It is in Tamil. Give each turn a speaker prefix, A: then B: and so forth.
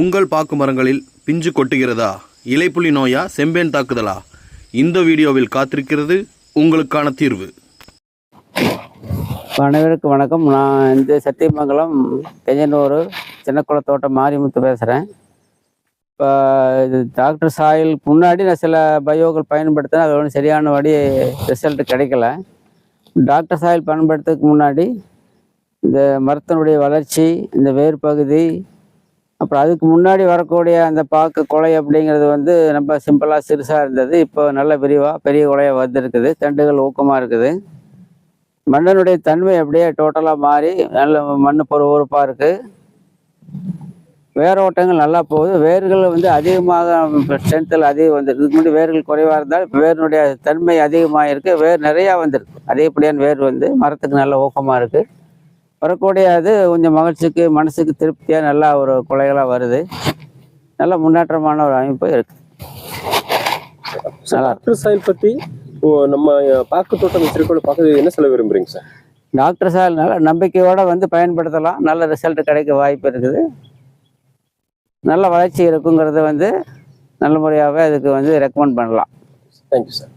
A: உங்கள் பாக்கு மரங்களில் பிஞ்சு கொட்டுகிறதா? இலைப்புள்ளி நோயா? செம்பேன் தாக்குதலா? இந்த வீடியோவில் காத்திருக்கிறது உங்களுக்கான தீர்வு.
B: அனைவருக்கும் வணக்கம். நான் இந்த சத்தியமங்கலம் கெஞ்சனூர் சின்னக்குளத்தோட்டம் மாரிமுத்து பேசுகிறேன். இப்போ இது டாக்டர் சாயில் முன்னாடி நான் சில பயோக்கள் பயன்படுத்தினேன். அது ஒன்றும் சரியானபடி ரிசல்ட் கிடைக்கல. டாக்டர் சாயில் பயன்படுத்துறதுக்கு முன்னாடி இந்த மரத்தினுடைய வளர்ச்சி, இந்த வேர் பகுதி, அப்புறம் அதுக்கு முன்னாடி வரக்கூடிய அந்த பாக்கு கொலை அப்படிங்கிறது ரொம்ப சிம்பிளாக சிறுசாக இருந்தது. இப்போ நல்ல விரிவாக பெரிய கொலையாக வந்துருக்குது. தண்டுகள் ஊக்கமாக இருக்குது. மண்ணினுடைய தன்மை அப்படியே டோட்டலாக மாறி நல்ல மண் பொறுப்பாக இருக்குது. வேரோட்டங்கள் நல்லா போகுது. வேர்கள் அதிகமாக ஸ்ட்ரென்த்தில் அதிகம் வந்துருக்கு. இதுக்கு முன்னாடி வேர்கள் குறைவாக இருந்தால் இப்போ வேரினுடைய தன்மை அதிகமாக இருக்குது. வேர் நிறையா வந்துருக்கு. அதிகப்படியான வேர் மரத்துக்கு நல்ல ஊக்கமாக இருக்குது. வரக்கூடிய அது கொஞ்சம் மகிழ்ச்சிக்கு மனசுக்கு திருப்தியாக நல்லா ஒரு கொலைகளாக வருது. நல்ல முன்னேற்றமான ஒரு அமைப்பு இருக்குது.
C: டாக்டர் சாயில் பற்றி நம்ம பாக்கு தோட்டம் வச்சிருக்கோம் பார்க்க என்ன சொல்ல விரும்புகிறீங்க சார்?
B: டாக்டர் சாயில் நல்ல நம்பிக்கையோடு பயன்படுத்தலாம். நல்ல ரிசல்ட் கிடைக்க வாய்ப்பு இருக்குது. நல்ல வளர்ச்சி இருக்குங்கிறத நல்ல முறையாகவே அதுக்கு ரெக்கமெண்ட் பண்ணலாம்.
C: Thank you sir.